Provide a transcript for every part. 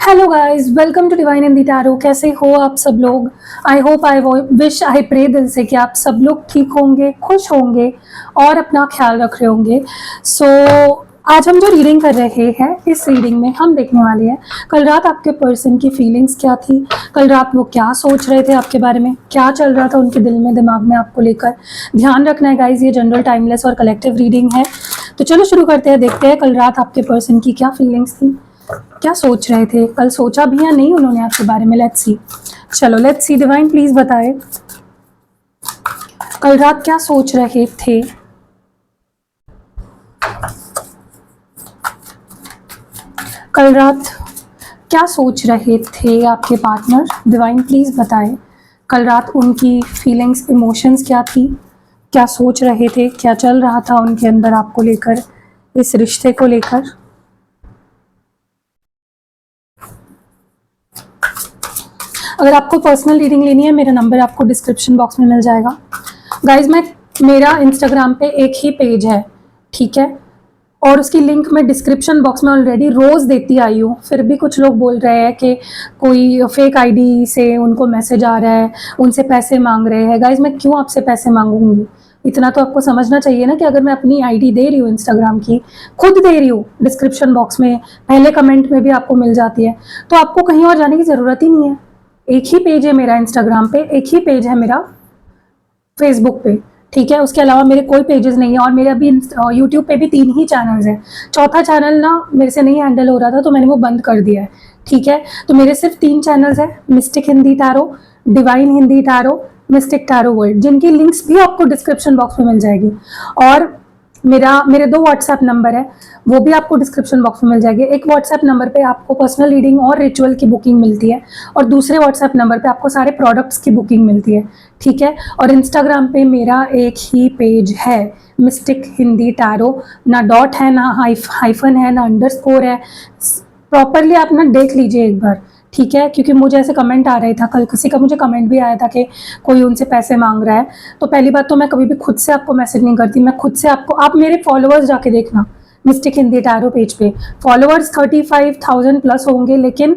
Hello guys, welcome to Divine in the Tarot. कैसे हो आप सब लोग? I hope, I wish, I pray दिल से कि आप सब लोग ठीक होंगे, खुश होंगे और अपना ख्याल रख रहे होंगे। आज हम जो रीडिंग कर रहे हैं, इस रीडिंग में हम देखने वाले हैं कल रात आपके पर्सन की फीलिंग्स क्या थी, कल रात वो क्या सोच रहे थे आपके बारे में, क्या चल रहा था उनके दिल में, दिमाग में आपको लेकर। ध्यान रखना है गाइज, ये जनरल, टाइमलेस और कलेक्टिव रीडिंग है। तो चलो शुरू करते हैं, देखते हैं कल रात आपके पर्सन की क्या फीलिंग्स थी, क्या सोच रहे थे, कल सोचा भी या नहीं उन्होंने आपके बारे में। Let's see. चलो लेट्स सी। डिवाइन प्लीज बताए कल रात क्या सोच रहे थे। कल रात क्या सोच रहे थे आपके पार्टनर। डिवाइन प्लीज बताए कल रात उनकी फीलिंग्स, इमोशंस क्या थी, क्या सोच रहे थे, क्या चल रहा था उनके अंदर आपको लेकर, इस रिश्ते को लेकर। अगर आपको पर्सनल रीडिंग लेनी है, मेरा नंबर आपको डिस्क्रिप्शन बॉक्स में मिल जाएगा। गाइज, मेरा इंस्टाग्राम पे एक ही पेज है, ठीक है, और उसकी लिंक मैं डिस्क्रिप्शन बॉक्स में ऑलरेडी रोज़ देती आई हूँ। फिर भी कुछ लोग बोल रहे हैं कि कोई फेक आईडी से उनको मैसेज आ रहा है, उनसे पैसे मांग रहे हैं। गाइज, मैं क्यों आपसे पैसे मांगूंगी? इतना तो आपको समझना चाहिए ना कि अगर मैं अपनी आईडी दे रही हूँ इंस्टाग्राम की, खुद दे रही हूँ, डिस्क्रिप्शन बॉक्स में पहले कमेंट में भी आपको मिल जाती है, तो आपको कहीं और जाने की ज़रूरत ही नहीं है। एक ही पेज है मेरा इंस्टाग्राम पे, एक ही पेज है मेरा फेसबुक पे, ठीक है। उसके अलावा मेरे कोई पेजेस नहीं है, और मेरे अभी यूट्यूब पे भी 3 ही चैनल्स हैं। चौथा चैनल ना मेरे से नहीं हैंडल हो रहा था, तो मैंने वो बंद कर दिया है, ठीक है। तो मेरे सिर्फ 3 चैनल्स हैं, mistake Hindi tarot, divine Hindi tarot, mistake tarot world, जिनकी लिंक्स भी आपको डिस्क्रिप्शन बॉक्स में मिल जाएगी। और मेरे 2 व्हाट्सएप नंबर है, वो भी आपको डिस्क्रिप्शन बॉक्स में मिल जाएगी। एक व्हाट्सएप नंबर पे आपको पर्सनल रीडिंग और रिचुअल की बुकिंग मिलती है, और दूसरे व्हाट्सएप नंबर पे आपको सारे प्रोडक्ट्स की बुकिंग मिलती है, ठीक है। और इंस्टाग्राम पे मेरा एक ही पेज है, मिस्टिक हिंदी टैरो। ना डॉट है, ना हाइफन है, ना अंडरस्कोर है। प्रॉपरली आप ना देख लीजिए एक बार, ठीक है, क्योंकि मुझे ऐसे कमेंट आ रहा था, कल किसी का मुझे कमेंट भी आया था कि कोई उनसे पैसे मांग रहा है। तो पहली बात तो मैं कभी भी खुद से आपको मैसेज नहीं करती, मैं खुद से आपको, आप मेरे फॉलोअर्स जाके देखना मिस्टिक हिंदी टैरो पेज पे, फॉलोअर्स 35,000 प्लस होंगे, लेकिन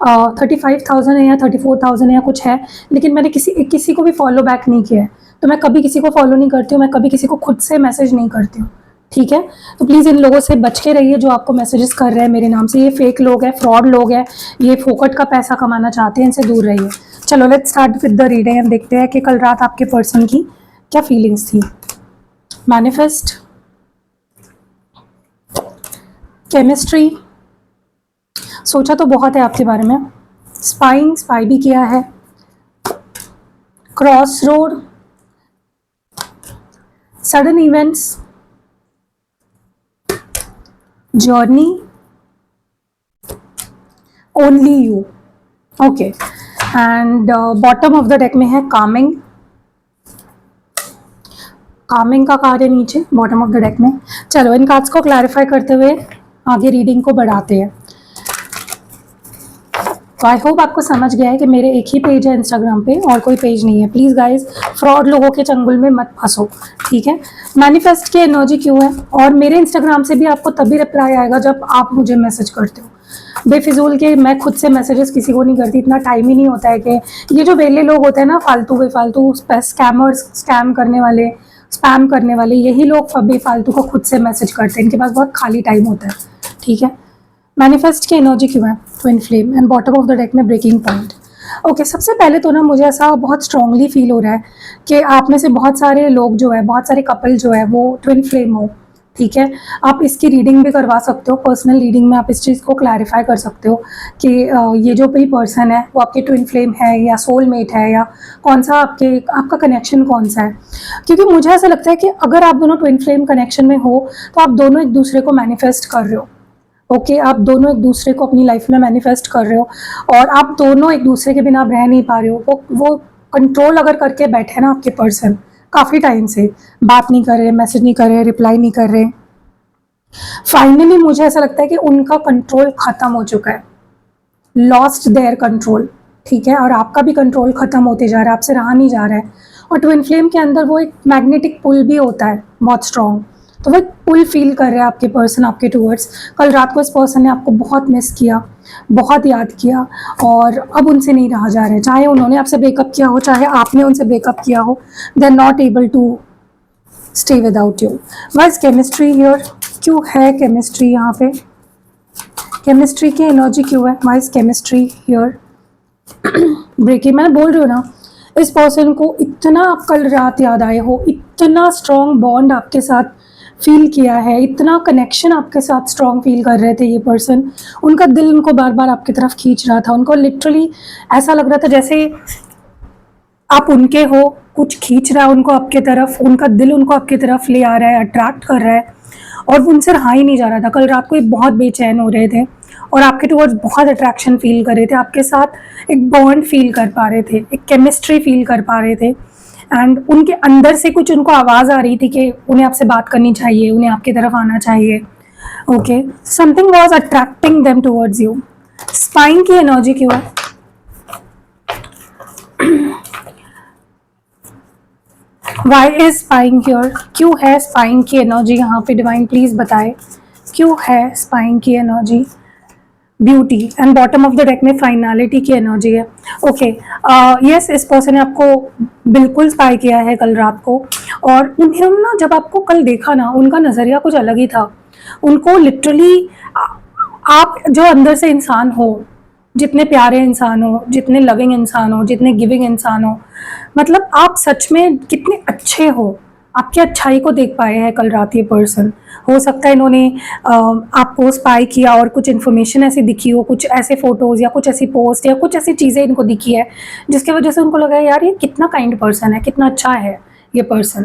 35,000 है या 34,000 है या कुछ है, लेकिन मैंने किसी को भी फॉलो बैक नहीं किया है। तो मैं कभी किसी को फॉलो नहीं करती हूँ, मैं कभी किसी को खुद से मैसेज नहीं करती हूँ, ठीक है। तो प्लीज़ इन लोगों से बच के रहिए जो आपको मैसेजेस कर रहे हैं मेरे नाम से। ये फेक लोग हैं, फ्रॉड लोग हैं, ये फोकट का पैसा कमाना चाहते हैं, इनसे दूर रहिए। चलो let's start with the reading and देखते हैं कि कल रात आपके पर्सन की क्या फीलिंग्स थी। मैनिफेस्ट, केमिस्ट्री, सोचा तो बहुत है आपके बारे में, स्पाई भी किया है, cross road, sudden events, journey, only you, okay. And bottom of the deck में है कामिंग। कामिंग का कार्ड है नीचे बॉटम ऑफ द डेक में। चलो इन कार्ड्स को क्लैरिफाई करते हुए आगे रीडिंग को बढ़ाते हैं। तो आई होप आपको समझ गया है कि मेरे एक ही पेज है इंस्टाग्राम पे, और कोई पेज नहीं है। प्लीज़ गाइज, फ्रॉड लोगों के चंगुल में मत फंसो, ठीक है। मैनिफेस्ट की एनर्जी क्यों है, और मेरे इंस्टाग्राम से भी आपको तभी रिप्लाई आएगा जब आप मुझे मैसेज करते हो। बेफिजूल के मैं खुद से मैसेजेस किसी को नहीं करती, इतना टाइम ही नहीं होता है कि ये जो वेले लोग होते हैं ना, फालतू बेफालतू स्कैमर्स, स्कैम करने वाले, स्पैम करने वाले, यही लोग बेफालतू को खुद से मैसेज करते हैं, इनके पास बहुत खाली टाइम होता है, ठीक है। मैनिफेस्ट की एनर्जी क्यों है, twin flame, and bottom of the deck में ब्रेकिंग पॉइंट। ओके, सबसे पहले तो ना मुझे ऐसा बहुत स्ट्रांगली फील हो रहा है कि आप में से बहुत सारे लोग जो है, बहुत सारे कपल जो है वो ट्विन फ्लेम हो, ठीक है। आप इसकी रीडिंग भी करवा सकते हो, पर्सनल रीडिंग में आप इस चीज़ को क्लैरिफाई कर सकते हो कि ये जो भी पर्सन है वो आपके ट्विन फ्लेम है या सोलमेट है, या कौन सा आपका कनेक्शन कौन सा है। क्योंकि मुझे ऐसा लगता है कि अगर आप दोनों ट्विन फ्लेम कनेक्शन में हो तो आप दोनों एक दूसरे को मैनिफेस्ट कर रहे हो, ओके। आप दोनों एक दूसरे को अपनी लाइफ में मैनिफेस्ट कर रहे हो, और आप दोनों एक दूसरे के बिना आप रह नहीं पा रहे हो। वो कंट्रोल अगर करके बैठे ना आपके पर्सन, काफ़ी टाइम से बात नहीं कर रहे, मैसेज नहीं कर रहे, रिप्लाई नहीं कर रहे, फाइनली मुझे ऐसा लगता है कि उनका कंट्रोल ख़त्म हो चुका है, लॉस्ट देयर कंट्रोल, ठीक है। और आपका भी कंट्रोल ख़त्म होते जा रहा है, आपसे रहा नहीं जा रहा है। और ट्विन फ्लेम के अंदर वो एक मैग्नेटिक पुल भी होता है बहुत स्ट्रॉन्ग, तो वो पुल फील कर रहे हैं आपके पर्सन आपके टूवर्ड्स। कल रात को इस पर्सन ने आपको बहुत मिस किया, बहुत याद किया, और अब उनसे नहीं रहा जा रहा है। चाहे उन्होंने आपसे ब्रेकअप किया हो, चाहे आपने उनसे ब्रेकअप किया हो, they are not able to stay without you. Why is chemistry here? क्यों है केमिस्ट्री यहाँ पे? केमिस्ट्री की एनर्जी क्यों है? Why is chemistry here? Breaking, मैं बोल रही हूँ ना, इस पर्सन को इतना आप कल रात याद आए हो, इतना स्ट्रॉन्ग बॉन्ड आपके साथ फील किया है, इतना कनेक्शन आपके साथ स्ट्रॉन्ग फील कर रहे थे ये पर्सन। उनका दिल उनको बार बार आपकी तरफ खींच रहा था, उनको लिटरली ऐसा लग रहा था जैसे आप उनके हो, कुछ खींच रहा है उनको आपके तरफ, उनका दिल उनको आपकी तरफ ले आ रहा है, अट्रैक्ट कर रहा है, और उनसे रहा ही नहीं जा रहा था। कल रात को ये बहुत बेचैन हो रहे थे और आपके टुवर्ड्स बहुत अट्रैक्शन फील कर रहे थे, आपके साथ एक बॉन्ड फील कर पा रहे थे, एक केमिस्ट्री फील कर पा रहे थे। एंड उनके अंदर से कुछ उनको आवाज़ आ रही थी कि उन्हें आपसे बात करनी चाहिए, उन्हें आपकी तरफ आना चाहिए। Okay, something was attracting them towards you. Spine की एनर्जी क्यों है? Why is spine here? क्यों है स्पाइन की एनर्जी यहाँ पे? डिवाइन प्लीज बताए क्यों है स्पाइन की energy? Beauty and bottom of the deck में फाइनलिटी की एनर्जी है। ओके, यस, इस पर्सन ने आपको बिल्कुल स्पाई किया है कल रात को, और उन्हें ना जब आपको कल देखा ना, उनका नज़रिया कुछ अलग ही था। उनको लिटरली आप जो अंदर से इंसान हो, जितने प्यारे इंसान हो, जितने लविंग इंसान हो, जितने गिविंग इंसान हो, मतलब आप सच में कितने अच्छे हो, आपकी अच्छाई को देख पाए हैं कल रात ये पर्सन। हो सकता है इन्होंने आपको स्पाई किया और कुछ इन्फॉर्मेशन ऐसी दिखी हो, कुछ ऐसे फोटोज़ या कुछ ऐसी पोस्ट या कुछ ऐसी चीज़ें इनको दिखी है जिसकी वजह से उनको लगा यार ये कितना काइंड पर्सन है, कितना अच्छा है ये पर्सन।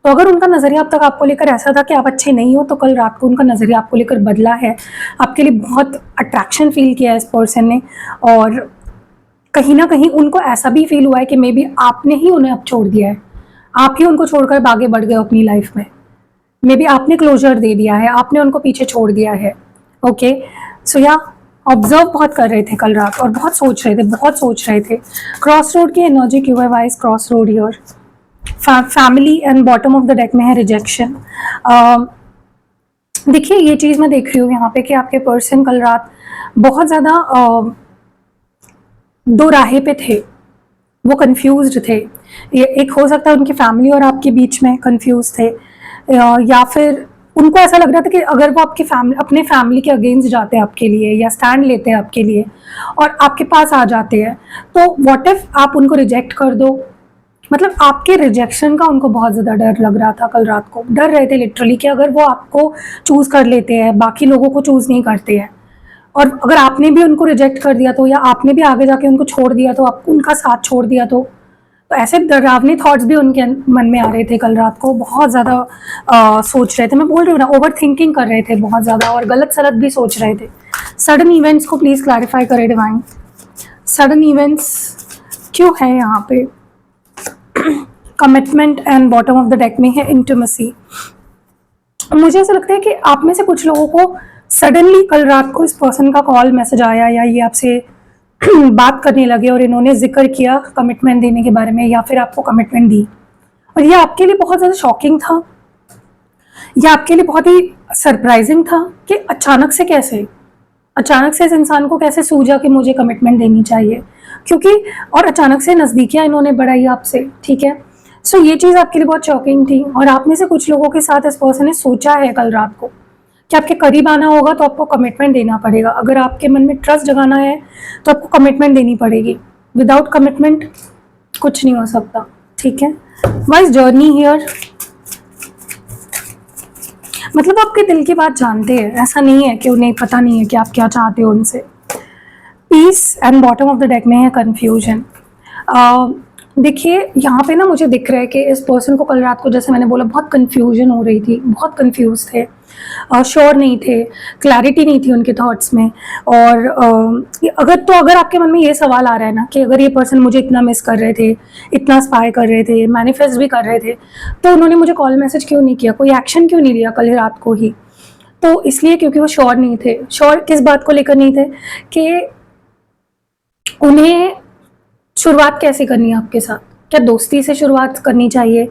तो अगर उनका नज़रिया अब तक आपको लेकर ऐसा था कि आप अच्छे नहीं हो, तो कल रात को उनका नज़रिया आपको लेकर बदला है, आपके लिए बहुत अट्रैक्शन फील किया है इस पर्सन ने, और कहीं ना कहीं उनको ऐसा भी फील हुआ है कि मे बी आपने ही उन्हें अब छोड़ दिया है, आप ही उनको छोड़कर आगे बढ़ गए अपनी लाइफ में। मे बी आपने क्लोजर दे दिया है, आपने उनको पीछे छोड़ दिया है। ओके, सो या ऑब्जर्व बहुत कर रहे थे कल रात और बहुत सोच रहे थे, बहुत सोच रहे थे। क्रॉस रोड की एनर्जी क्यों है? Wise cross road here? Family and bottom of the deck में है रिजेक्शन। देखिए, ये चीज़ मैं देख रही हूँ यहाँ पे कि आपके पर्सन कल रात बहुत ज़्यादा दो राहे पे थे, वो कंफ्यूज्ड थे। ये एक हो सकता है उनकी फैमिली और आपके बीच में कंफ्यूज थे, या फिर उनको ऐसा लग रहा था कि अगर वो आपकी अपने फैमिली के अगेंस्ट जाते हैं आपके लिए, या स्टैंड लेते हैं आपके लिए और आपके पास आ जाते हैं, तो व्हाट इफ आप उनको रिजेक्ट कर दो। मतलब आपके रिजेक्शन का उनको बहुत ज़्यादा डर लग रहा था कल रात को, डर रहे थे लिटरली कि अगर वो आपको चूज़ कर लेते हैं, बाकी लोगों को चूज़ नहीं करते हैं, और अगर आपने भी उनको रिजेक्ट कर दिया तो, या आपने भी आगे जाके उनको छोड़ दिया तो, आप उनका साथ छोड़ दिया तो ऐसे डरावनी थॉट्स भी उनके मन में आ रहे थे कल रात को। बहुत ज़्यादा सोच रहे थे, मैं बोल रही हूँ ना, ओवर थिंकिंग कर रहे थे बहुत ज़्यादा, और गलत सलत भी सोच रहे थे। सडन इवेंट्स को प्लीज़ क्लैरिफाई करें डिवाइन। सडन इवेंट्स क्यों है यहाँ पे? Commitment and bottom of the deck में है इंटिमेसी। मुझे ऐसा लगता है कि आप में से कुछ लोगों को सडनली कल रात को इस पर्सन का कॉल मैसेज आया, या ये आपसे बात करने लगे और इन्होंने जिक्र किया कमिटमेंट देने के बारे में, या फिर आपको कमिटमेंट दी, और ये आपके लिए बहुत ज़्यादा शॉकिंग था, यह आपके लिए बहुत ही सरप्राइजिंग था कि अचानक से इस इंसान को कैसे सूझा कि मुझे कमिटमेंट देनी चाहिए, क्योंकि और अचानक से नज़दीकियाँ इन्होंने बढ़ाई आपसे। ठीक है, सो ये चीज़ आपके लिए बहुत शॉकिंग थी, और आप में से कुछ लोगों के साथ इस पर्सन ने सोचा है कल रात को कि आपके करीब आना होगा तो आपको कमिटमेंट देना पड़ेगा। अगर आपके मन में ट्रस्ट जगाना है तो आपको कमिटमेंट देनी पड़ेगी। विदाउट कमिटमेंट कुछ नहीं हो सकता। ठीक है, वाइज जर्नी हियर, मतलब आपके दिल की बात जानते हैं, ऐसा नहीं है कि उन्हें पता नहीं है कि आप क्या चाहते हो उनसे। Peace and bottom of the deck में है कन्फ्यूजन। देखिए, यहाँ पे ना मुझे दिख रहा है कि इस पर्सन को कल रात को, जैसे मैंने बोला, बहुत कन्फ्यूजन हो रही थी, बहुत कन्फ्यूज थे, श्योर नहीं थे, क्लैरिटी नहीं थी उनके थॉट्स में। और अगर आपके मन में ये सवाल आ रहा है ना कि अगर ये पर्सन मुझे इतना मिस कर रहे थे, इतना स्पाई कर रहे थे, मैनिफेस्ट भी कर रहे थे, तो उन्होंने मुझे कॉल मैसेज क्यों नहीं किया, कोई एक्शन क्यों नहीं लिया कल रात को ही? तो इसलिए क्योंकि वो श्योर नहीं थे। श्योर किस बात को लेकर नहीं थे? कि उन्हें शुरुआत कैसे करनी है आपके साथ, क्या दोस्ती से शुरुआत करनी चाहिए,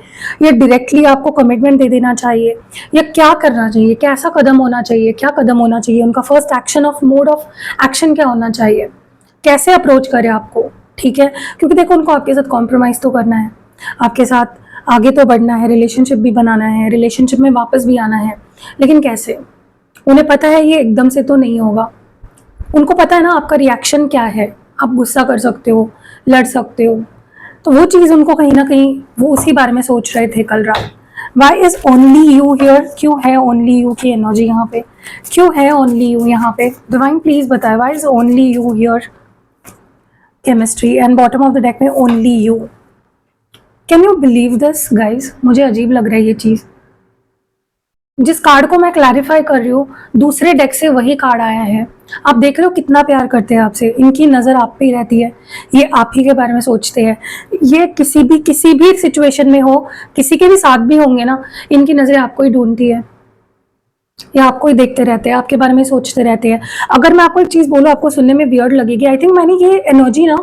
या डायरेक्टली आपको कमिटमेंट दे देना चाहिए, या क्या करना चाहिए, कैसा कदम होना चाहिए, क्या कदम होना चाहिए, उनका first action of mode of action क्या होना चाहिए, कैसे अप्रोच करें आपको, ठीक है। क्योंकि देखो उनको आपके साथ कॉम्प्रोमाइज़ तो करना है, आपके साथ आगे तो बढ़ना है, रिलेशनशिप भी बनाना है, रिलेशनशिप में वापस भी आना है, लेकिन कैसे? उन्हें पता है ये एकदम से तो नहीं होगा। उनको पता है ना आपका रिएक्शन क्या है, आप गुस्सा कर सकते हो, लड़ सकते हो, तो वो चीज़ उनको कहीं ना कहीं वो उसी बारे में सोच रहे थे कल रात। Why is only you here, क्यों है ओनली यू की एनर्जी यहाँ पे, क्यों है ओनली यू यहाँ पे? डिवाइन प्लीज बताए why is only you here, chemistry and bottom of the deck में only you. Can you believe this guys? मुझे अजीब लग रहा है ये चीज़। जिस कार्ड को मैं क्लैरिफाई कर रही हूँ दूसरे डेक से वही कार्ड आया है। आप देख रहे हो कितना प्यार करते हैं आपसे, इनकी नज़र आप पे ही रहती है, ये आप ही के बारे में सोचते हैं। ये किसी भी सिचुएशन में हो, किसी के भी साथ भी होंगे ना, इनकी नज़रें आपको ही ढूंढती है, या आपको ही देखते रहते हैं, आपके बारे में सोचते रहते हैं। अगर मैं आपको एक चीज़ बोलूँ आपको सुनने में वियर्ड लगेगी, आई थिंक मैंने ये एनर्जी ना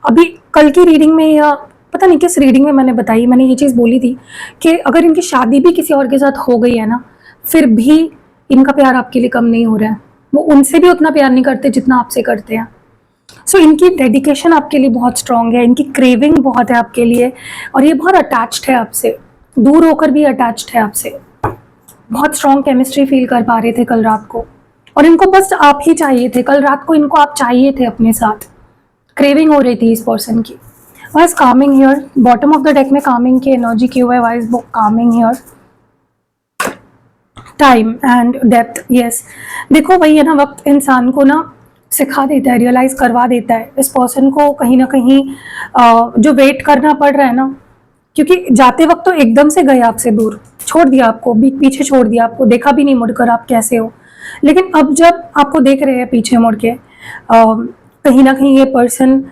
अभी कल की रीडिंग में या पता नहीं किस रीडिंग में मैंने बताई, मैंने ये चीज़ बोली थी कि अगर इनकी शादी भी किसी और के साथ हो गई है ना, फिर भी इनका प्यार आपके लिए कम नहीं हो रहा है। वो उनसे भी उतना प्यार नहीं करते जितना आपसे करते हैं। सो इनकी डेडिकेशन आपके लिए बहुत स्ट्रांग है, इनकी क्रेविंग बहुत है आपके लिए, और ये बहुत अटैच्ड है आपसे, दूर होकर भी अटैच्ड है आपसे। बहुत स्ट्रांग केमिस्ट्री फील कर पा रहे थे कल रात को, और इनको बस आप ही चाहिए थे। कल रात को इनको आप चाहिए थे अपने साथ, क्रेविंग हो रही थी इस पर्सन की। Why is coming here, bottom of the deck में कामिंग की एनर्जी क्यों है? Why is coming here? Time and depth, yes. देखो वही है ना, वक्त इंसान को ना सिखा देता है, रियलाइज करवा देता है इस पर्सन को कहीं ना कहीं जो वेट करना पड़ रहा है ना, क्योंकि जाते वक्त तो एकदम से गए आपसे दूर, छोड़ दिया आपको, पीछे छोड़ दिया आपको, देखा भी नहीं मुड़कर आप कैसे हो। लेकिन अब जब आपको देख रहे हैं पीछे मुड़ के, कहीं ना कहीं ये पर्सन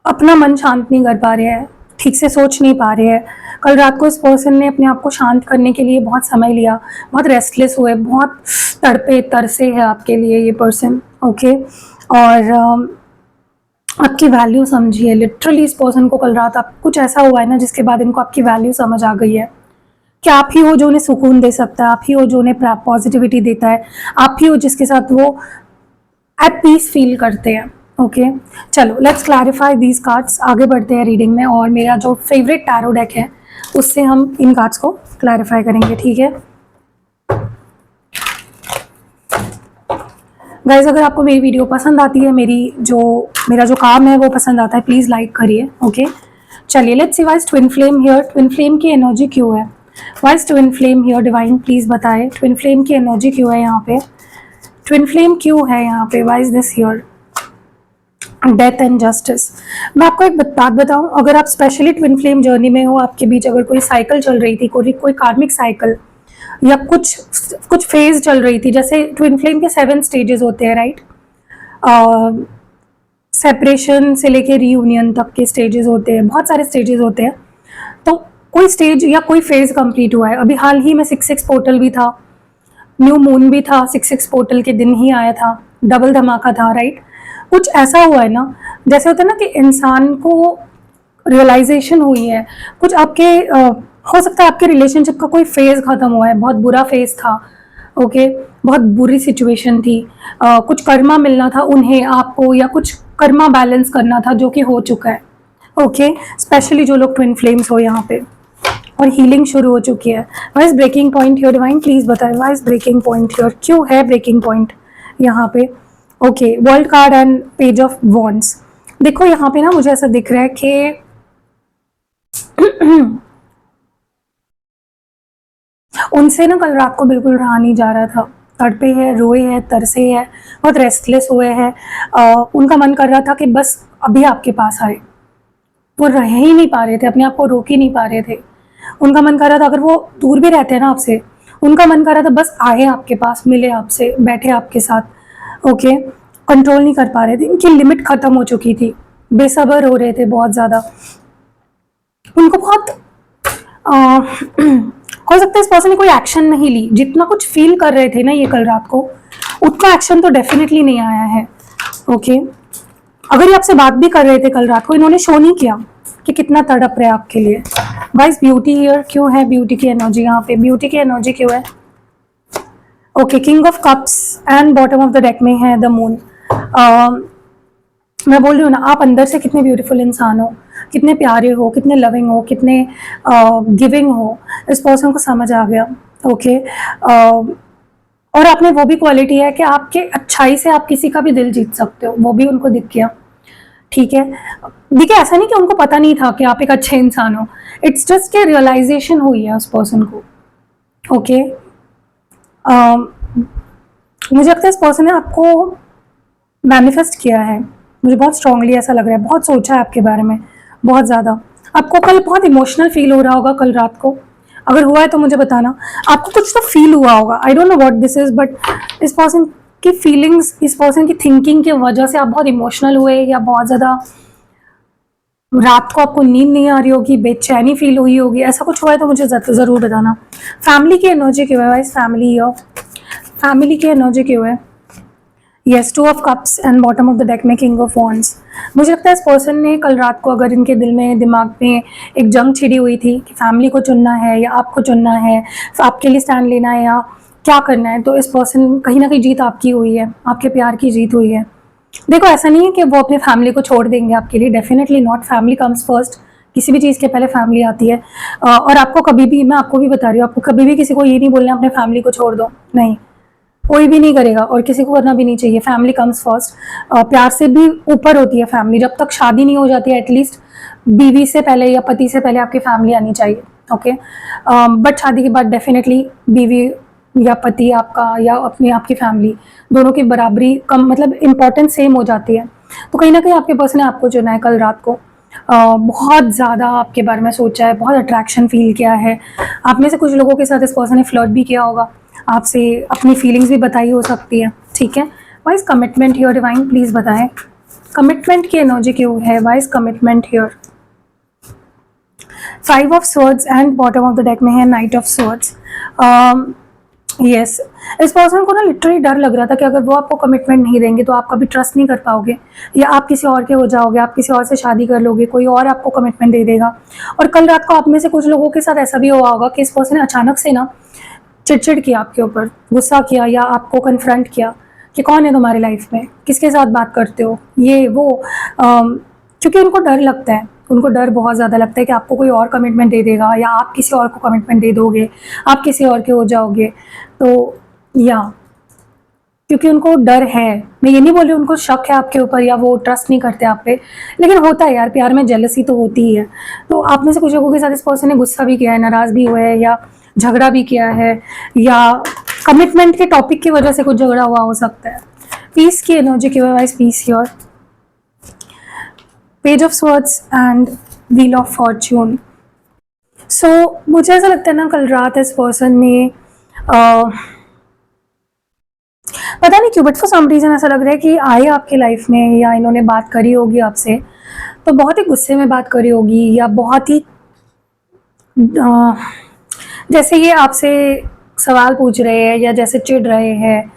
अपना मन शांत नहीं कर पा रहे हैं, ठीक से सोच नहीं पा रहे हैं। कल रात को इस पर्सन ने अपने आप को शांत करने के लिए बहुत समय लिया, बहुत रेस्टलेस हुए, बहुत तड़पे तरसे है आपके लिए ये पर्सन, ओके। और आपकी वैल्यू समझिए, लिटरली इस पर्सन को कल रात आप कुछ ऐसा हुआ है ना जिसके बाद इनको आपकी वैल्यू समझ आ गई है कि आप ही हो जो उन्हें सुकून दे सकता है, आप ही हो जो उन्हें पॉजिटिविटी देता है, आप ही हो जिसके साथ वो एट पीस फील करते हैं, ओके। चलो लेट्स क्लैरिफाई दीज कार्ड्स, आगे बढ़ते हैं रीडिंग में, और मेरा जो फेवरेट टैरो डेक है उससे हम इन कार्ड्स को क्लैरिफाई करेंगे, ठीक है गाइज। अगर आपको मेरी वीडियो पसंद आती है, मेरा जो काम है वो पसंद आता है, प्लीज़ लाइक करिए, ओके। चलिए let's see why is twin flame here, twin flame की एनर्जी क्यों है? Why is twin flame here? Divine please बताए ट्विन फ्लेम की एनर्जी क्यों है यहाँ पे, ट्विन फ्लेम क्यों है यहाँ पे? Why is this here? Death and justice. मैं आपको एक बात बताऊं, अगर आप स्पेशली ट्विन फ्लेम जर्नी में हो, आपके बीच अगर कोई साइकिल चल रही थी, कोई कार्मिक साइकिल या कुछ फेज चल रही थी, जैसे ट्विन फ्लेम के 7 स्टेजेस होते हैं, राइट? सेपरेशन से लेके रीयूनियन तक के स्टेजेस होते हैं, बहुत सारे स्टेजेस होते हैं। तो कोई स्टेज या कोई फेज कंप्लीट हुआ है, अभी हाल ही में 6/6 पोर्टल भी था, न्यू मून भी था, 6/6 पोर्टल के दिन ही आया था, डबल धमाका था, राइट? कुछ ऐसा हुआ है ना, जैसे होता है ना कि इंसान को रियलाइजेशन हुई है, कुछ आपके हो सकता है आपके रिलेशनशिप का कोई फेज खत्म हुआ है, बहुत बुरा फेज था, ओके, बहुत बुरी सिचुएशन थी, कुछ कर्मा मिलना था उन्हें आपको, या कुछ कर्मा बैलेंस करना था जो कि हो चुका है, ओके। स्पेशली जो लोग ट्विन फ्लेम्स हो यहाँ पे, और हीलिंग शुरू हो चुकी है। Why is breaking point here? Divine please बताएं why is breaking point here, क्यों है ब्रेकिंग पॉइंट यहाँ पे? Okay, world card and page of wands. देखो यहाँ पे ना मुझे ऐसा दिख रहा है कि उनसे ना कल रात को बिल्कुल रहा नहीं जा रहा था, तड़पे है, रोए है, तरसे है, बहुत रेस्टलेस हुए हैं। उनका मन कर रहा था कि बस अभी आपके पास आए, वो रह ही नहीं पा रहे थे, अपने आप को रोक ही नहीं पा रहे थे। उनका मन कर रहा था, अगर वो दूर भी रहते हैं ना आपसे, उनका मन कर रहा था बस आए आपके पास, मिले आपसे, बैठे आपके साथ, ओके। कंट्रोल नहीं कर पा रहे थे, इनकी लिमिट खत्म हो चुकी थी, बेसब्र हो रहे थे बहुत ज़्यादा। उनको बहुत हो सकता है इस पर्सन ने कोई एक्शन नहीं ली, जितना कुछ फील कर रहे थे ना ये कल रात को, उतना एक्शन तो डेफिनेटली नहीं आया है, ओके। अगर ये आपसे बात भी कर रहे थे कल रात को, इन्होंने शो नहीं किया, कि कितना तड़प रहे आपके लिए। गाइस ब्यूटी हियर क्यों है, ब्यूटी की एनर्जी यहाँ पे, ब्यूटी की एनर्जी क्यों है? Okay, king of cups and bottom of the deck में है द मून। मैं बोल रही हूँ ना, आप अंदर से कितने ब्यूटीफुल इंसान हो, कितने प्यारे हो, कितने लविंग हो, कितने गिविंग हो, इस पर्सन को समझ आ गया। ओके, और आप में वो भी क्वालिटी है कि आपके अच्छाई से आप किसी का भी दिल जीत सकते हो, वो भी उनको दिख गया। ठीक है, देखिए ऐसा नहीं कि उनको पता नहीं था कि आप एक अच्छे इंसान हो, इट्स जस्ट कि रियलाइजेशन हुई है उस पर्सन को। ओके, मुझे लगता है इस पर्सन ने आपको मैनिफेस्ट किया है, मुझे बहुत स्ट्रांगली ऐसा लग रहा है, बहुत सोचा है आपके बारे में, बहुत ज़्यादा। आपको कल बहुत इमोशनल फील हो रहा होगा, कल रात को अगर हुआ है तो मुझे बताना। आपको कुछ तो फील हुआ होगा, I don't know what this is, but इस पर्सन की फीलिंग्स, इस पर्सन की थिंकिंग की वजह से आप बहुत इमोशनल हुए, या बहुत ज़्यादा रात को आपको नींद नहीं आ रही होगी, बेचैनी फील हुई होगी, ऐसा कुछ हुआ है तो मुझे ज़रूर बताना। फैमिली की एनर्जी क्यों है भाई, फैमिली हो, फैमिली की एनर्जी क्यों है? Yes, 2 of cups and bottom of the deck में किंग ऑफ वॉन्ड्स। मुझे लगता है इस पर्सन ने कल रात को, अगर इनके दिल में, दिमाग में एक जंग छिड़ी हुई थी कि फैमिली को चुनना है या आपको चुनना है, आपके लिए स्टैंड लेना है या क्या करना है, तो इस पर्सन कहीं ना कहीं जीत आपकी हुई है, आपके प्यार की जीत हुई है। देखो ऐसा नहीं है कि वो अपनी फैमिली को छोड़ देंगे आपके लिए, definitely not, family comes first, किसी भी चीज़ के पहले फैमिली आती है। और आपको कभी भी, मैं आपको भी बता रही हूँ, आपको कभी भी किसी को ये नहीं बोलना अपने फैमिली को छोड़ दो, नहीं, कोई भी नहीं करेगा और किसी को करना भी नहीं चाहिए। फैमिली कम्स फर्स्ट, प्यार से भी ऊपर होती है फैमिली। जब तक शादी नहीं हो जाती है, एटलीस्ट बीवी से पहले या पति से पहले आपकी फैमिली आनी चाहिए। ओके, बट शादी के बाद डेफिनेटली बीवी या पति आपका या अपनी आपकी फैमिली दोनों की बराबरी कम, मतलब इम्पोर्टेंस सेम हो जाती है। तो कहीं ना कहीं आपके पर्सन ने आपको चुना है कल रात को, बहुत ज़्यादा आपके बारे में सोचा है, बहुत अट्रैक्शन फील किया है। आप में से कुछ लोगों के साथ इस पर्सन ने फ्लर्ट भी किया होगा, आपसे अपनी फीलिंग्स भी बताई हो सकती है। ठीक है, wise commitment here divine, please बताएं कमिटमेंट की एनर्जी क्यों है, wise commitment here. 5 of swords and bottom of the deck में है नाइट ऑफ स्वर्ड्स। यस, इस पर्सन को ना लिटरली डर लग रहा था कि अगर वो आपको कमिटमेंट नहीं देंगे तो आप कभी ट्रस्ट नहीं कर पाओगे, या आप किसी और के हो जाओगे, आप किसी और से शादी कर लोगे, कोई और आपको कमिटमेंट दे देगा। और कल रात को आप में से कुछ लोगों के साथ ऐसा भी हुआ होगा कि इस पर्सन ने अचानक से ना चिड़चिड़ किया आपके ऊपर, गुस्सा किया, या आपको कन्फ्रंट किया कि कौन है तुम्हारी लाइफ में, किसके साथ बात करते हो, ये वो, क्योंकि उनको डर लगता है, उनको डर बहुत ज़्यादा लगता है कि आपको कोई और कमिटमेंट दे देगा या आप किसी और को कमिटमेंट दे दोगे, आप किसी और के हो जाओगे। तो या क्योंकि उनको डर है, मैं ये नहीं बोल रही उनको शक है आपके ऊपर या वो ट्रस्ट नहीं करते आप पे, लेकिन होता है यार, प्यार में जेलसी तो होती ही है। तो आप में से कुछ लोगों के साथ इस पर्सन ने गुस्सा भी किया है, नाराज़ भी हुआ है, या झगड़ा भी किया है, या कमिटमेंट के टॉपिक की वजह से कुछ झगड़ा हुआ हो सकता है। पीस की एनर्जी की वजह से peace here, page of swords and wheel of fortune. So मुझे ऐसा लगता है ना, कल रात इस पर्सन ने पता नहीं क्यों, बट फॉर सम रीज़न ऐसा लग रहा है कि आए आपकी लाइफ में, या इन्होंने बात करी होगी आपसे तो बहुत ही गुस्से में बात करी होगी, या बहुत ही जैसे ये आपसे सवाल पूछ रहे हैं, या जैसे चिढ़ रहे हैं,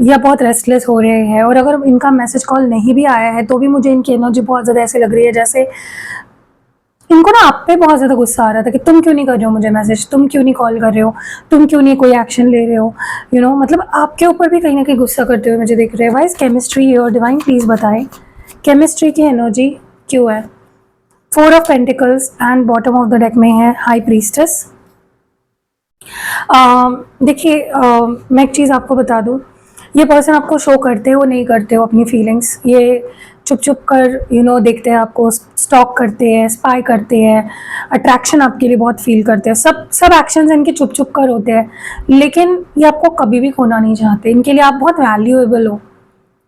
या बहुत रेस्टलेस हो रहे हैं। और अगर इनका मैसेज कॉल नहीं भी आया है तो भी मुझे इनकी एनर्जी बहुत ज़्यादा ऐसे लग रही है जैसे इनको ना आप पे बहुत ज़्यादा गुस्सा आ रहा था कि तुम क्यों नहीं कर रहे हो मुझे मैसेज, तुम क्यों नहीं कॉल कर रहे हो, तुम क्यों नहीं कोई एक्शन ले रहे हो, यू नो, मतलब आपके ऊपर भी कहीं ना कहीं गुस्सा करते हुए मुझे दिख रहे हैं। वाइज केमिस्ट्री और डिवाइन, प्लीज़ बताएं केमिस्ट्री की एनर्जी क्यों है। 4 of pentacles and bottom of the deck में है हाई प्रीस्टेस। देखिए, मैं एक चीज़ आपको बता दूं, ये पर्सन आपको शो करते हो नहीं करते हो अपनी फीलिंग्स, ये चुप चुप कर देखते हैं आपको, स्टॉक करते हैं, स्पाई करते हैं, अट्रैक्शन आपके लिए बहुत फील करते हैं, सब एक्शंस इनके चुप चुप कर होते हैं, लेकिन ये आपको कभी भी खोना नहीं चाहते। इनके लिए आप बहुत वैल्यूएबल हो।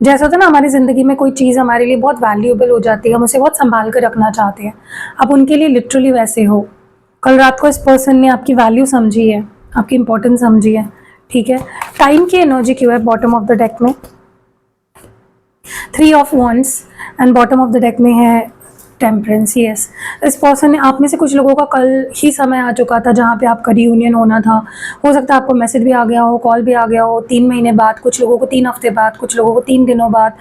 जैसा होता है ना, हमारी ज़िंदगी में कोई चीज़ हमारे लिए बहुत वैल्यूएबल हो जाती है, हम उसे बहुत संभाल कर रखना चाहते हैं, आप उनके लिए लिटरली वैसे हो। कल रात को इस पर्सन ने आपकी वैल्यू समझी है, आपकी इंपॉर्टेंस समझी है। ठीक है, टाइम की एनर्जी क्यों है बॉटम ऑफ द डेक में। 3 of wands and bottom of the deck में है टेम्परेंस, यस। इस पर्सन ने, आप में से कुछ लोगों का कल ही समय आ चुका था जहाँ पे आपका रियूनियन होना था। हो सकता है आपको मैसेज भी आ गया हो, कॉल भी आ गया हो 3 महीने बाद, कुछ लोगों को 3 हफ्ते बाद, कुछ लोगों को 3 दिनों बाद,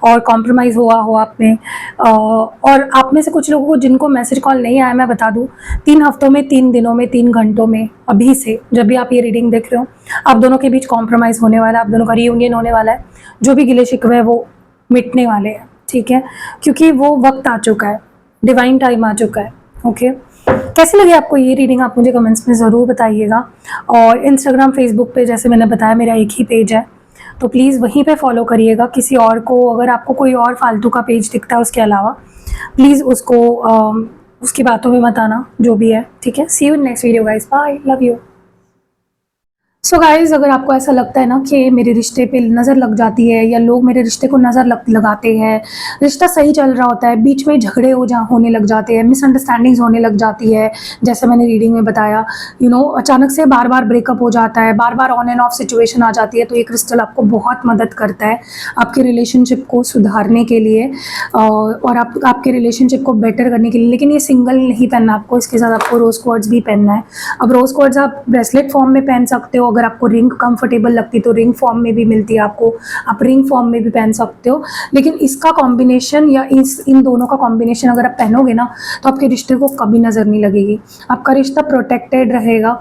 और कॉम्प्रोमाइज़ हुआ हो आप में। और आप में से कुछ लोगों को जिनको मैसेज कॉल नहीं आया, मैं बता दूँ, 3 हफ्तों में, 3 दिनों में, 3 घंटों में, अभी से जब भी आप ये रीडिंग देख रहे हो, आप दोनों के बीच कॉम्प्रोमाइज़ होने वाला है, आप दोनों का रियूनियन होने वाला है। जो भी गिले शिकवे है वो मिटने वाले हैं, ठीक है, क्योंकि वो वक्त आ चुका है, डिवाइन टाइम आ चुका है। ओके, कैसी लगी आपको ये रीडिंग, आप मुझे कमेंट्स में ज़रूर बताइएगा। और इंस्टाग्राम, फेसबुक पे जैसे मैंने बताया मेरा एक ही पेज है, तो प्लीज़ वहीं पे फॉलो करिएगा। किसी और को, अगर आपको कोई और फालतू का पेज दिखता है उसके अलावा, प्लीज़ उसको उसकी बातों में मत आना, जो भी है, ठीक है। See you in next video guys, bye, love you. So guys, अगर आपको ऐसा लगता है ना कि मेरे रिश्ते पे नज़र लग जाती है, या लोग मेरे रिश्ते को नज़र लगाते हैं, रिश्ता सही चल रहा होता है, बीच में झगड़े होने लग जाते हैं, मिसअंडरस्टैंडिंग्स होने लग जाती है, जैसे मैंने रीडिंग में बताया, अचानक से बार बार ब्रेकअप हो जाता है, बार बार ऑन एंड ऑफ सिचुएशन आ जाती है, तो ये क्रिस्टल आपको बहुत मदद करता है आपके रिलेशनशिप को सुधारने के लिए, और आपके रिलेशनशिप को बेटर करने के लिए। लेकिन ये सिंगल नहीं पहनना आपको, इसके साथ आपको रोज़ क्वार्ट्ज भी पहनना है। अब रोज़ क्वार्ट्ज आप ब्रेसलेट फॉर्म में पहन सकते हो, अगर आपको रिंग कंफर्टेबल लगती है तो रिंग फॉर्म में भी मिलती है आपको, आप रिंग फॉर्म में भी पहन सकते हो। लेकिन इसका कॉम्बिनेशन, या इन दोनों का कॉम्बिनेशन अगर आप पहनोगे ना, तो आपके रिश्ते को कभी नज़र नहीं लगेगी, आपका रिश्ता प्रोटेक्टेड रहेगा,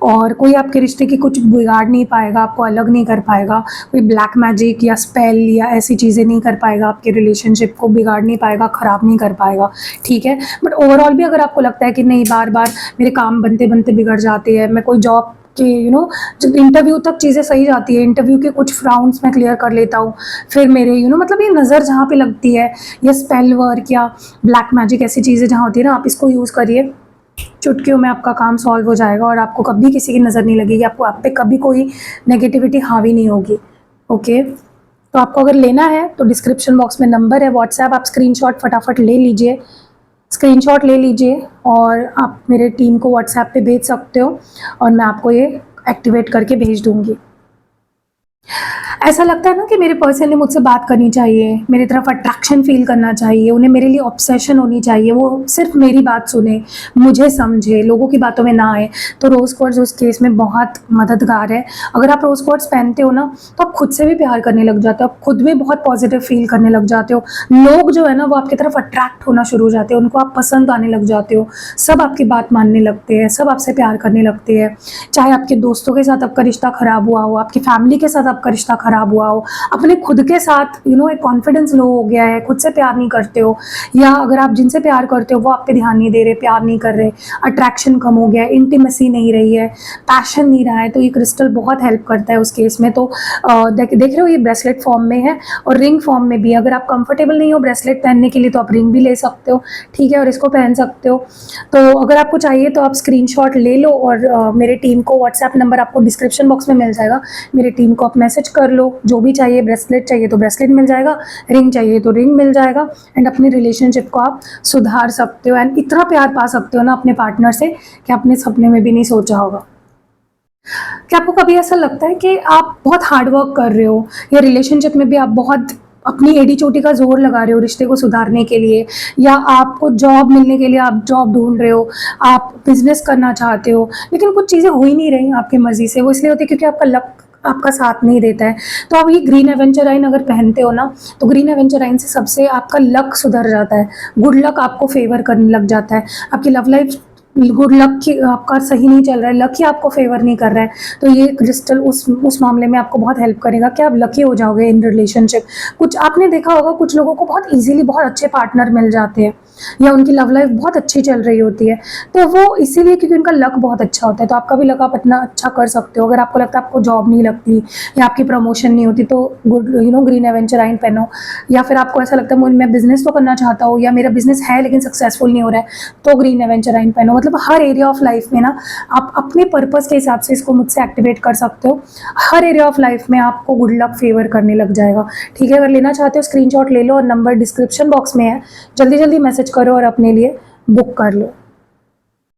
और कोई आपके रिश्ते की कुछ बिगाड़ नहीं पाएगा, आपको अलग नहीं कर पाएगा, कोई ब्लैक मैजिक या स्पेल या ऐसी चीज़ें नहीं कर पाएगा, आपके रिलेशनशिप को बिगाड़ नहीं पाएगा, ख़राब नहीं कर पाएगा, ठीक है। बट ओवरऑल भी अगर आपको लगता है कि नहीं, बार बार मेरे काम बनते बनते बिगड़ जाते हैं, मैं कोई जॉब कि जब इंटरव्यू तक चीज़ें सही जाती है, इंटरव्यू के कुछ राउंड्स मैं क्लियर कर लेता हूँ, फिर मेरे मतलब ये नज़र जहाँ पे लगती है, या स्पेल वर्क या ब्लैक मैजिक, ऐसी चीज़ें जहाँ होती है ना, आप इसको यूज़ करिए, चुटकियों में आपका काम सॉल्व हो जाएगा, और आपको कभी किसी की नज़र नहीं लगेगी, आपको आप पे कभी कोई नेगेटिविटी हावी नहीं होगी। ओके, तो आपको अगर लेना है तो डिस्क्रिप्शन बॉक्स में नंबर है व्हाट्सएप, आप स्क्रीनशॉट फटाफट ले लीजिए, स्क्रीनशॉट ले लीजिए, और आप मेरे टीम को व्हाट्सएप पे भेज सकते हो, और मैं आपको ये एक्टिवेट करके भेज दूँगी। ऐसा लगता है ना कि मेरे पर्सन ने मुझसे बात करनी चाहिए, मेरी तरफ अट्रैक्शन फील करना चाहिए, उन्हें मेरे लिए ऑब्सेशन होनी चाहिए, वो सिर्फ मेरी बात सुने, मुझे समझे, लोगों की बातों में ना आए, तो रोज़ क्वार्ट्ज उस केस में बहुत मददगार है। अगर आप रोज़ क्वार्ट्ज पहनते हो ना, तो आप खुद से भी प्यार करने लग जाते हो, आप खुद भी बहुत पॉजिटिव फील करने लग जाते हो, लोग जो है ना वो आपकी तरफ अट्रैक्ट होना शुरू हो जाते हैं, उनको आप पसंद आने लग जाते हो, सब आपकी बात मानने लगते हैं, सब आपसे प्यार करने लगते हैं। चाहे आपके दोस्तों के साथ आपका रिश्ता ख़राब हुआ हो, आपकी फैमिली के साथ आपका रिश्ता ख़राब हुआ हो, अपने खुद के साथ एक कॉन्फिडेंस लो हो गया है, खुद से प्यार नहीं करते हो, या अगर आप जिनसे प्यार करते हो वो आप पे ध्यान नहीं दे रहे, प्यार नहीं कर रहे, अट्रैक्शन कम हो गया है, इंटीमेसी नहीं रही है, पैशन नहीं रहा है, तो ये क्रिस्टल बहुत हेल्प करता है उस केस में। तो देख रहे हो, ये ब्रेसलेट फॉर्म में है और रिंग फॉर्म में भी। अगर आप कंफर्टेबल नहीं हो ब्रेसलेट पहनने के लिए तो आप रिंग भी ले सकते हो, ठीक है, और इसको पहन सकते हो। तो अगर आपको चाहिए तो आप स्क्रीनशॉट ले लो, और मेरे टीम को व्हाट्सएप नंबर आपको डिस्क्रिप्शन बॉक्स में मिल जाएगा, मेरे टीम को आप मैसेज कर लो, जो भी चाहिए, ब्रेसलेट चाहिए तो ब्रेसलेट मिल जाएगा, रिंग चाहिए तो रिंग मिल जाएगा, एंड अपनी रिलेशनशिप को आप सुधार सकते हो, एंड इतना प्यार पा सकते हो ना अपने पार्टनर से कि आपने सपने में भी नहीं सोचा होगा। क्या आपको कभी ऐसा लगता है कि आप बहुत हार्ड वर्क कर रहे हो, या रिलेशनशिप में भी आप बहुत अपनी एड़ी चोटी का जोर लगा रहे हो रिश्ते को सुधारने के लिए, या आपको जॉब मिलने के लिए आप जॉब ढूंढ रहे हो, आप बिजनेस करना चाहते हो, लेकिन कुछ चीज़ें हो ही नहीं रही आपकी मर्जी से, वो इसलिए होती है क्योंकि आपका लक आपका साथ नहीं देता है। तो आप ये ग्रीन एवेंचराइन अगर पहनते हो ना, तो ग्रीन एवेंचराइन से सबसे आपका लक सुधर जाता है, गुड लक आपको फेवर करने लग जाता है, आपकी लव लाइफ गुड लक की आपका सही नहीं चल रहा है, लक ही आपको फेवर नहीं कर रहा है, तो ये क्रिस्टल उस मामले में आपको बहुत हेल्प करेगा कि आप लकी हो जाओगे इन रिलेशनशिप। कुछ आपने देखा होगा, कुछ लोगों को बहुत इजीली बहुत अच्छे पार्टनर मिल जाते हैं, या उनकी लव लाइफ बहुत अच्छी चल रही होती है, तो वो इसीलिए क्योंकि उनका लक बहुत अच्छा होता है। तो आपका भी लक आप इतना अच्छा कर सकते हो। अगर आपको लगता है आपको जॉब नहीं लगती या आपकी प्रमोशन नहीं होती, तो गुड ग्रीन एवेंचराइन पहनो, या फिर आपको ऐसा लगता है मैं बिजनेस तो करना चाहता हूँ, या मेरा बिजनेस है लेकिन सक्सेसफुल नहीं हो रहा है, तो ग्रीन एवेंचराइन पहनो। मतलब हर एरिया ऑफ लाइफ में ना आप अपने पर्पस के हिसाब से इसको मुझसे एक्टिवेट कर सकते हो, हर एरिया ऑफ लाइफ में आपको गुड लक फेवर करने लग जाएगा, ठीक है। अगर लेना चाहते हो स्क्रीनशॉट ले लो, और नंबर डिस्क्रिप्शन बॉक्स में है, जल्दी जल्दी मैसेज करो और अपने लिए बुक कर लो।